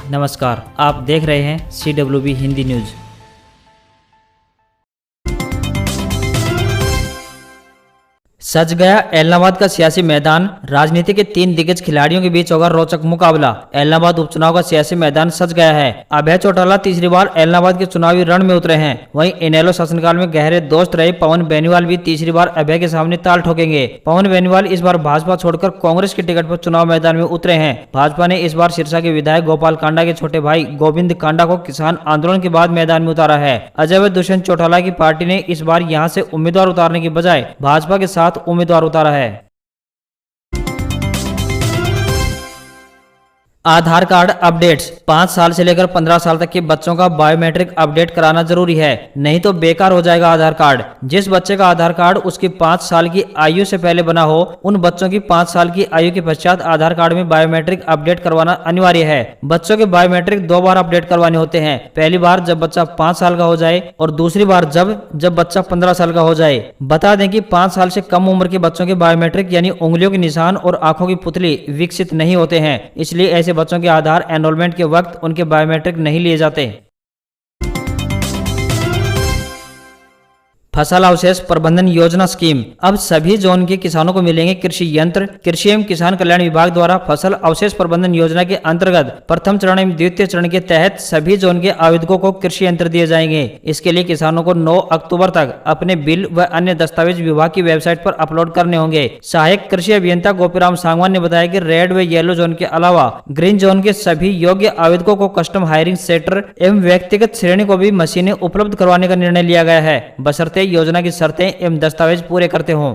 नमस्कार, आप देख रहे हैं CWB हिंदी न्यूज। सज गया एलनाबाद का सियासी मैदान। राजनीति के 3 दिग्गज खिलाड़ियों के बीच होगा रोचक मुकाबला। एलनाबाद उपचुनाव का सियासी मैदान सज गया है। अभय चौटाला तीसरी बार एलनाबाद के चुनावी रण में उतरे हैं। वहीं इनेलो शासनकाल में गहरे दोस्त रहे पवन बेनीवाल भी तीसरी बार अभय के सामने ताल ठोकेंगे। पवन बेनीवाल इस बार भाजपा छोड़कर कांग्रेस की टिकट पर चुनाव मैदान में उतरे हैं। भाजपा ने इस बार सिरसा के विधायक गोपाल कांडा के छोटे भाई गोविंद कांडा को किसान आंदोलन के बाद मैदान में उतारा है। अजय व दुष्यंत चौटाला की पार्टी ने इस बार यहां से उम्मीदवार उतारने की बजाय भाजपा के साथ उम्मीदवार उतारा है। आधार कार्ड अपडेट्स। 5 साल से लेकर 15 साल तक के बच्चों का बायोमेट्रिक अपडेट कराना जरूरी है, नहीं तो बेकार हो जाएगा आधार कार्ड। जिस बच्चे का आधार कार्ड उसकी 5 साल की आयु से पहले बना हो, उन बच्चों की 5 साल की आयु के पश्चात आधार कार्ड में बायोमेट्रिक अपडेट करवाना अनिवार्य है। बच्चों के बायोमेट्रिक 2 बार अपडेट करवाने होते हैं। पहली बार जब बच्चा 5 साल का हो जाए और दूसरी बार जब बच्चा 15 साल का हो जाए। बता दें कि 5 साल से कम उम्र के बच्चों के बायोमेट्रिक यानी उंगलियों के निशान और आंखों की पुतली विकसित नहीं होते हैं, इसलिए ऐसे बच्चों के आधार एनरोलमेंट के वक्त उनके बायोमेट्रिक नहीं लिए जाते। फसल अवशेष प्रबंधन योजना स्कीम। अब सभी जोन के किसानों को मिलेंगे कृषि यंत्र। कृषि एवं किसान कल्याण विभाग द्वारा फसल अवशेष प्रबंधन योजना के अंतर्गत प्रथम चरण एवं द्वितीय चरण के तहत सभी जोन के आवेदकों को कृषि यंत्र दिए जाएंगे। इसके लिए किसानों को 9 अक्टूबर तक अपने बिल व अन्य दस्तावेज विभाग की वेबसाइट पर अपलोड करने होंगे। सहायक कृषि अभियंता गोपीराम सांगवान ने बताया कि रेड व येलो जोन के अलावा ग्रीन जोन के सभी योग्य आवेदकों को कस्टम हायरिंग सेटर एवं व्यक्तिगत श्रेणी को भी मशीनें उपलब्ध करवाने का निर्णय लिया गया है, बशर्ते योजना की शर्तें एवं दस्तावेज पूरे करते हों।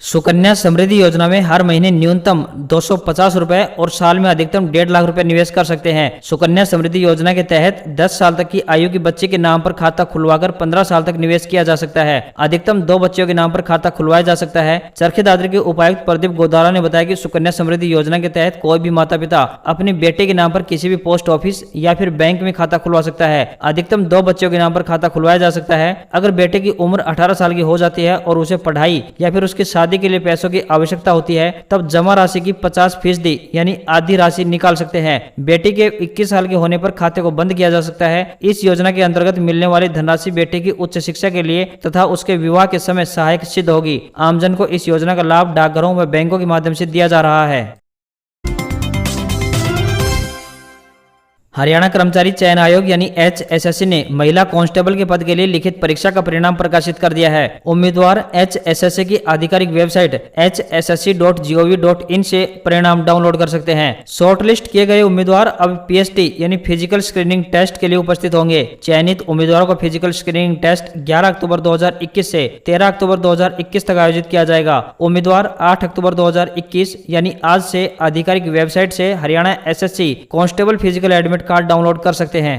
सुकन्या समृद्धि योजना में हर महीने न्यूनतम 250 रुपए और साल में अधिकतम 1.5 लाख रुपए निवेश कर सकते हैं। सुकन्या समृद्धि योजना के तहत 10 साल तक की आयु के बच्चे के नाम पर खाता खुलवाकर 15 साल तक निवेश किया जा सकता है। अधिकतम 2 बच्चों के नाम पर खाता खुलवाया जा सकता है। चरखी दादरी के उपायुक्त प्रदीप गोदारा ने बताया कि सुकन्या समृद्धि योजना के तहत कोई भी माता पिता अपने बेटे के नाम पर किसी भी पोस्ट ऑफिस या फिर बैंक में खाता खुलवा सकता है। अधिकतम 2 बच्चों के नाम पर खाता खुलवाया जा सकता है। अगर बेटे की उम्र 18 साल की हो जाती है और उसे पढ़ाई या फिर उसकी शादी के लिए पैसों की आवश्यकता होती है, तब जमा राशि की 50% यानी आधी राशि निकाल सकते हैं। बेटी के 21 साल के होने पर खाते को बंद किया जा सकता है। इस योजना के अंतर्गत मिलने वाली धनराशि बेटे की उच्च शिक्षा के लिए तथा उसके विवाह के समय सहायक सिद्ध होगी। आमजन को इस योजना का लाभ डाकघरों व बैंकों के माध्यम से दिया जा रहा है। हरियाणा कर्मचारी चयन आयोग यानी HSSC ने महिला कांस्टेबल के पद के लिए लिखित परीक्षा का परिणाम प्रकाशित कर दिया है। उम्मीदवार HSSC की आधिकारिक वेबसाइट hssc.gov.in से परिणाम डाउनलोड कर सकते हैं। शॉर्टलिस्ट किए गए उम्मीदवार अब PST यानी फिजिकल स्क्रीनिंग टेस्ट के लिए उपस्थित होंगे। चयनित उम्मीदवारों को फिजिकल स्क्रीनिंग टेस्ट 11 अक्टूबर 2021 से 13 अक्टूबर 2021 तक आयोजित किया जाएगा। उम्मीदवार 8 अक्टूबर 2021 यानी आज से आधिकारिक वेबसाइट से Haryana SSC constable physical admit card download कर सकते हैं।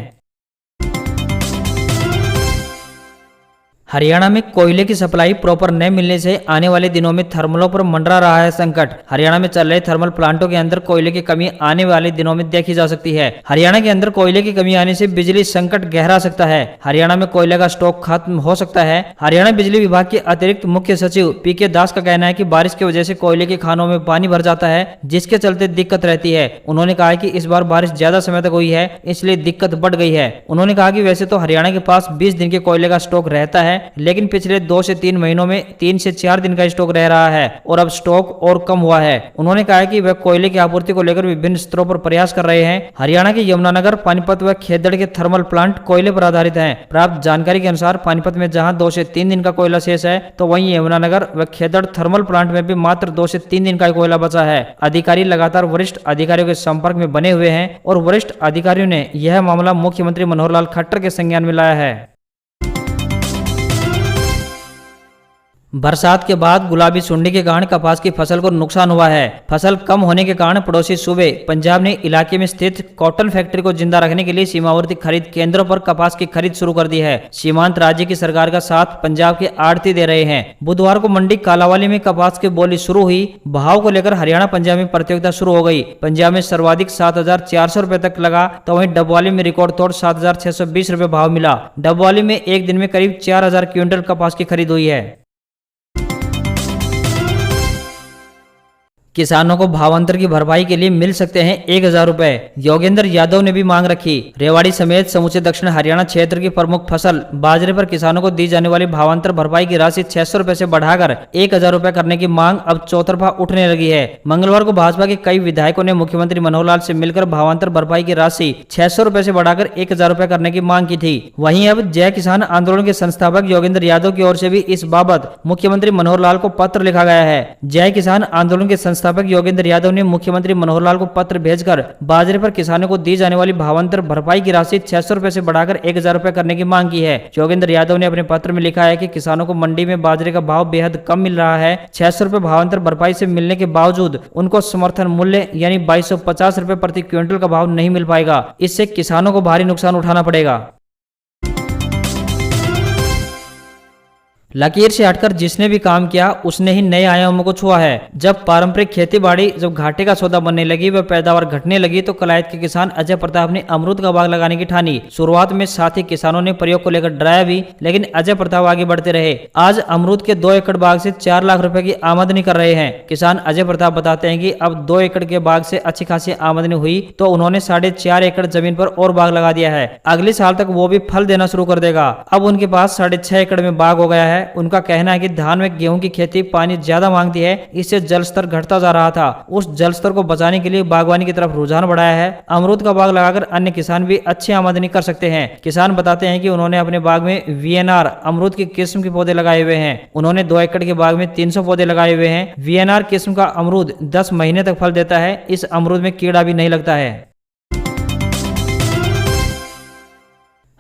हरियाणा में कोयले की सप्लाई प्रॉपर न मिलने से आने वाले दिनों में थर्मलों पर मंडरा रहा है संकट। हरियाणा में चल रहे थर्मल प्लांटों के अंदर कोयले की कमी आने वाले दिनों में देखी जा सकती है। हरियाणा के अंदर कोयले की कमी आने से बिजली संकट गहरा सकता है। हरियाणा में कोयले का स्टॉक खत्म हो सकता है। हरियाणा बिजली विभाग के अतिरिक्त मुख्य सचिव PK दास का कहना है कि बारिश की वजह से कोयले के खानों में पानी भर जाता है, जिसके चलते दिक्कत रहती है। उन्होंने कहा कि इस बार बारिश ज्यादा समय तक हुई है, इसलिए दिक्कत बढ़ गई है। उन्होंने कहा कि वैसे तो हरियाणा के पास 20 दिन के कोयले का स्टॉक रहता है, लेकिन पिछले 2 से 3 महीनों में 3 से 4 दिन का स्टॉक रह रहा है और अब स्टॉक और कम हुआ है। उन्होंने कहा कि वह कोयले की आपूर्ति को लेकर विभिन्न स्तरों पर प्रयास कर रहे हैं। हरियाणा के यमुनानगर, पानीपत व खेदड़ के थर्मल प्लांट कोयले पर आधारित हैं। प्राप्त जानकारी के अनुसार पानीपत में जहां 2 से 3 दिन का कोयला शेष है, तो वहीं यमुनानगर व खेदड़ थर्मल प्लांट में भी मात्र 2 से 3 दिन का कोयला बचा है। अधिकारी लगातार वरिष्ठ अधिकारियों के संपर्क में बने हुए हैं और वरिष्ठ अधिकारियों ने यह मामला मुख्यमंत्री मनोहर लाल खट्टर के संज्ञान में लाया है। बरसात के बाद गुलाबी सुंडी के कारण कपास की फसल को नुकसान हुआ है। फसल कम होने के कारण पड़ोसी सूबे पंजाब ने इलाके में स्थित कॉटन फैक्ट्री को जिंदा रखने के लिए सीमावर्ती खरीद केंद्रों पर कपास की खरीद शुरू कर दी है। सीमांत राज्य की सरकार का साथ पंजाब के आड़ती दे रहे हैं। बुधवार को मंडी कालावाली में कपास की बोली शुरू हुई। भाव को लेकर हरियाणा पंजाब में प्रतियोगिता शुरू हो गई। पंजाब में सर्वाधिक 7,400 रुपए तक लगा, तो वहीं डबवाली में रिकॉर्ड तोड़ 7,620 रुपए भाव मिला। डबवाली में एक दिन में करीब 4,000 क्विंटल कपास की खरीद हुई है। किसानों को भावांतर की भरपाई के लिए मिल सकते हैं 1,000 रुपए। योगेंद्र यादव ने भी मांग रखी। रेवाड़ी समेत समूचे दक्षिण हरियाणा क्षेत्र की प्रमुख फसल बाजरे पर किसानों को दी जाने वाली भावांतर भरपाई की राशि 600 रुपए से बढ़ाकर 1,000 रुपए करने की मांग अब चौतरफा उठने लगी है। मंगलवार को भाजपा के कई विधायकों ने मुख्यमंत्री मनोहर लाल से मिलकर भावांतर भरपाई की राशि 600 रुपए से बढ़ाकर 1,000 रुपए करने की मांग की थी। वहीं अब जय किसान आंदोलन के संस्थापक योगेंद्र यादव की ओर से भी इस बाबत मुख्यमंत्री मनोहर लाल को पत्र लिखा गया है। जय किसान आंदोलन के संस्थापक योगेंद्र यादव ने मुख्यमंत्री मनोहर लाल को पत्र भेजकर बाजरे पर किसानों को दी जाने वाली भावांतर भरपाई की राशि 600 रुपए से बढ़ाकर 1,000 रुपए करने की मांग की है। योगेंद्र यादव ने अपने पत्र में लिखा है कि किसानों को मंडी में बाजरे का भाव बेहद कम मिल रहा है। 600 रुपए भावांतर भरपाई से मिलने के बावजूद उनको समर्थन मूल्य यानी 2250 रुपए प्रति क्विंटल का भाव नहीं मिल पाएगा। इससे किसानों को भारी नुकसान उठाना पड़ेगा। लकीर से हटकर जिसने भी काम किया उसने ही नए आयामों को छुआ है। जब पारंपरिक खेती बाड़ी जब घाटे का सौदा बनने लगी व पैदावार घटने लगी तो कलायत के किसान अजय प्रताप ने अमरूद का बाग लगाने की ठानी। शुरुआत में साथी किसानों ने प्रयोग को लेकर डराया भी, लेकिन अजय प्रताप आगे बढ़ते रहे। आज अमरूद के 2 एकड़ बाग से 4 लाख रुपए की आमदनी कर रहे हैं। किसान अजय प्रताप बताते हैं कि अब 2 एकड़ के बाग से अच्छी खासी आमदनी हुई तो उन्होंने 4.5 एकड़ जमीन पर और बाग लगा दिया है। अगले साल तक वो भी फल देना शुरू कर देगा। अब उनके पास 6.5 एकड़ में बाग हो गया है। उनका कहना है कि धान में गेहूं की खेती पानी ज्यादा मांगती है, इससे जल स्तर घटता जा रहा था। उस जल स्तर को बचाने के लिए बागवानी की तरफ रुझान बढ़ाया है। अमरूद का बाग लगाकर अन्य किसान भी अच्छी आमदनी कर सकते हैं। किसान बताते हैं कि उन्होंने अपने बाग में VNR अमरूद की किस्म के पौधे लगाए हुए हैं। उन्होंने 2 एकड़ के बाग में 300 पौधे लगाए हुए हैं। VNR किस्म का अमरूद 10 महीने तक फल देता है। इस अमरूद में कीड़ा भी नहीं लगता है।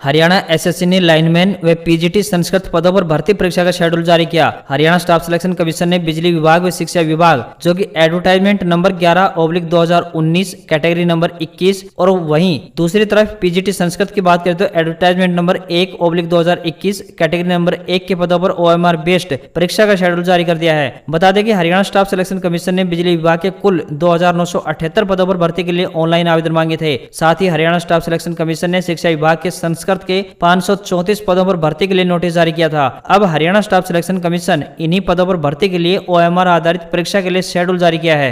हरियाणा एसएससी ने लाइनमैन व पीजीटी संस्कृत पदों पर भर्ती परीक्षा का शेड्यूल जारी किया। हरियाणा स्टाफ सिलेक्शन कमीशन ने बिजली विभाग व शिक्षा विभाग जो कि एडवर्टाइजमेंट नंबर 11/2019 कैटेगरी नंबर 21 और वहीं दूसरी तरफ पीजीटी संस्कृत की बात करें तो एडवर्टाइजमेंट नंबर 1/2021 कैटेगरी नंबर 1 के पदों पर OMR बेस्ड परीक्षा का शेड्यूल जारी कर दिया है। बता दें कि हरियाणा स्टाफ सिलेक्शन कमीशन ने बिजली विभाग के कुल 2,978 पदों पर भर्ती के लिए ऑनलाइन आवेदन मांगे थे। साथ ही हरियाणा स्टाफ सिलेक्शन कमीशन ने शिक्षा विभाग के संस्कृत के 534 पदों पर भर्ती के लिए नोटिस जारी किया था। अब हरियाणा स्टाफ सिलेक्शन कमीशन इन्हीं पदों पर भर्ती के लिए OMR आधारित परीक्षा के लिए शेड्यूल जारी किया है।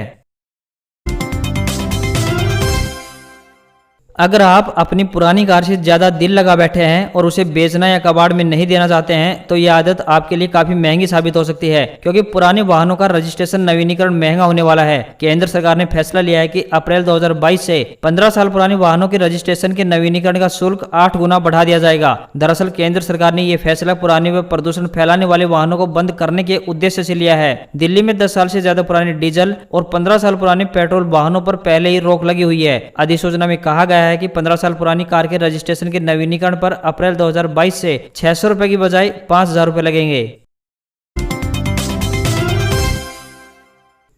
अगर आप अपनी पुरानी कार से ज्यादा दिल लगा बैठे हैं और उसे बेचना या कबाड़ में नहीं देना चाहते हैं तो यह आदत आपके लिए काफी महंगी साबित हो सकती है, क्योंकि पुराने वाहनों का रजिस्ट्रेशन नवीनीकरण महंगा होने वाला है। केंद्र सरकार ने फैसला लिया है कि अप्रैल 2022 से 15 साल पुराने वाहनों के रजिस्ट्रेशन के नवीनीकरण का शुल्क 8 गुना बढ़ा दिया जाएगा। दरअसल केंद्र सरकार ने यह फैसला पुराने व प्रदूषण फैलाने वाले वाहनों को बंद करने के उद्देश्य से लिया है। दिल्ली में 10 साल से ज्यादा पुराने डीजल और 15 साल पुराने पेट्रोल वाहनों पर पहले ही रोक लगी हुई है। अधिसूचना में कहा गया है कि 15 साल पुरानी कार के रजिस्ट्रेशन के नवीनीकरण पर अप्रैल 2022 से 600 रुपए की बजाय 5,000 रुपए लगेंगे।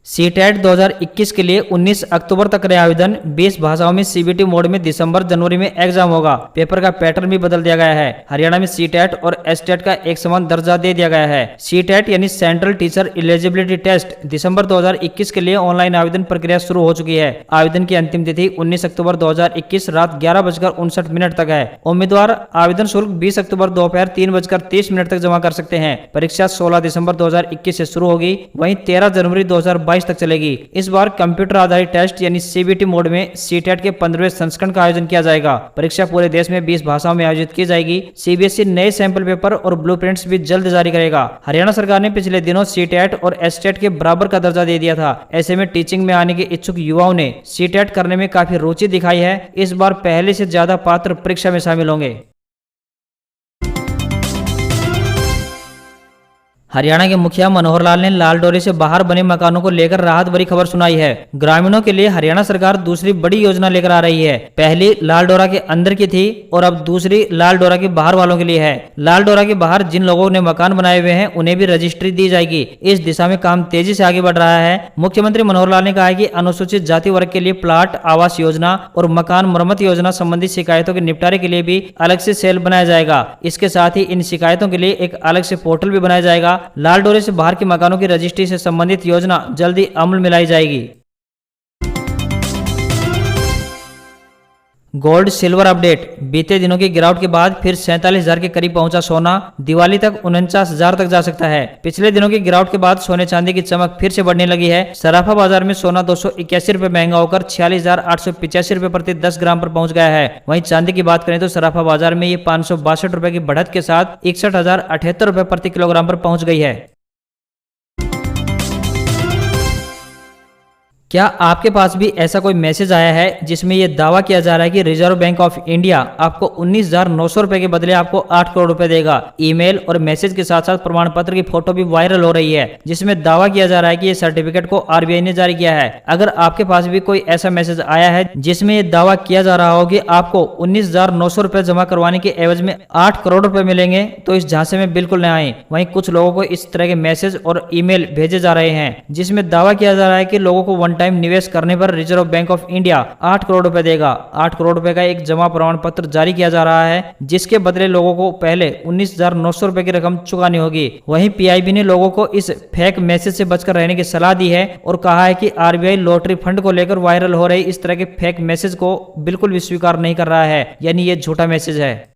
सीटेट 2021 के लिए 19 अक्टूबर तक रहे आवेदन। 20 भाषाओं में CBT मोड में दिसंबर जनवरी में एग्जाम होगा। पेपर का पैटर्न भी बदल दिया गया है। हरियाणा में सीटेट और एसटेट का एक समान दर्जा दे दिया गया है। सीटेट यानी सेंट्रल टीचर एलिजिबिलिटी टेस्ट दिसंबर 2021 के लिए ऑनलाइन आवेदन प्रक्रिया शुरू हो चुकी है। आवेदन की अंतिम तिथि 19 अक्टूबर 2021 रात 11:59 तक है। उम्मीदवार आवेदन शुल्क 20 अक्टूबर दोपहर 3:30 तक जमा कर सकते हैं। परीक्षा 16 दिसंबर 2021 से शुरू होगी, वहीं 13 जनवरी 2022 तक चलेगी। इस बार कंप्यूटर आधारित टेस्ट यानी CBT मोड में सीटेट के 15वें संस्करण का आयोजन किया जाएगा। परीक्षा पूरे देश में 20 भाषाओं में आयोजित की जाएगी। CBSE नए सैंपल पेपर और ब्लूप्रिंट्स भी जल्द जारी करेगा। हरियाणा सरकार ने पिछले दिनों सीटेट और एसटेट के बराबर का दर्जा दे दिया था। ऐसे में टीचिंग में आने के इच्छुक युवाओं ने सीटेट करने में काफी रुचि दिखाई है। इस बार पहले से ज्यादा पात्र परीक्षा में शामिल होंगे। हरियाणा के मुखिया मनोहर लाल ने लाल डोरे से बाहर बने मकानों को लेकर राहत भरी खबर सुनाई है। ग्रामीणों के लिए हरियाणा सरकार दूसरी बड़ी योजना लेकर आ रही है। पहली लाल डोरा के अंदर की थी और अब दूसरी लाल डोरा के बाहर वालों के लिए है। लाल डोरा के बाहर जिन लोगों ने मकान बनाए हुए हैं उन्हें भी रजिस्ट्री दी जाएगी। इस दिशा में काम तेजी से आगे बढ़ रहा है। मुख्यमंत्री मनोहर लाल ने कहा है कि अनुसूचित जाति वर्ग के लिए प्लाट आवास योजना और मकान मरम्मत योजना संबंधी शिकायतों के निपटारे के लिए भी अलग से सेल बनाया जाएगा। इसके साथ ही इन शिकायतों के लिए एक अलग से पोर्टल भी बनाया जाएगा। लाल डोरे से बाहर के मकानों की रजिस्ट्री से संबंधित योजना जल्दी अमल में लाई जाएगी। Gold silver update. बीते दिनों की गिरावट के बाद फिर 47,000 के करीब पहुंचा सोना। दिवाली तक 49,000 तक जा सकता है। पिछले दिनों की गिरावट के बाद सोने चांदी की चमक फिर से बढ़ने लगी है। सराफा बाजार में सोना 281 रुपए महंगा होकर 46,885 रुपए प्रति 10 ग्राम पर पहुंच गया है। वहीं चांदी की बात करें तो सराफा बाजार में ये 562 रुपए की बढ़त के साथ 61,078 रुपए प्रति किलोग्राम पर पहुंच गई है। क्या आपके पास भी ऐसा कोई मैसेज आया है जिसमें यह दावा किया जा रहा है कि रिजर्व बैंक ऑफ इंडिया आपको 19,900 रुपए के बदले आपको 8 करोड़ रुपए देगा? ईमेल और मैसेज के साथ साथ प्रमाण पत्र की फोटो भी वायरल हो रही है जिसमें दावा किया जा रहा है कि ये सर्टिफिकेट को आरबीआई ने जारी किया है। अगर आपके पास भी कोई ऐसा मैसेज आया है जिसमें यह दावा किया जा रहा हो कि आपको 19,900 रुपए जमा करवाने के एवज में 8 करोड़ रुपए मिलेंगे तो इस झांसे में बिल्कुल न आए। वहीं कुछ लोगों को इस तरह के मैसेज और ईमेल भेजे जा रहे हैं जिसमें दावा किया जा रहा है कि लोगों को वन टाइम निवेश करने पर reserve bank of India 8 crore रुपए देगा। 8 करोड़ रुपए का एक जमा प्रमाण पत्र जारी किया जा रहा है जिसके बदले लोगों को पहले 19,900 रुपए की रकम चुकानी होगी। वहीं पीआईबी ने लोगों को इस फेक मैसेज से बचकर रहने की सलाह दी है और कहा है कि आरबीआई लॉटरी फंड को लेकर वायरल हो रही इस तरह के फेक मैसेज को बिल्कुल भी स्वीकार नहीं कर रहा है, यानी ये झूठा मैसेज है।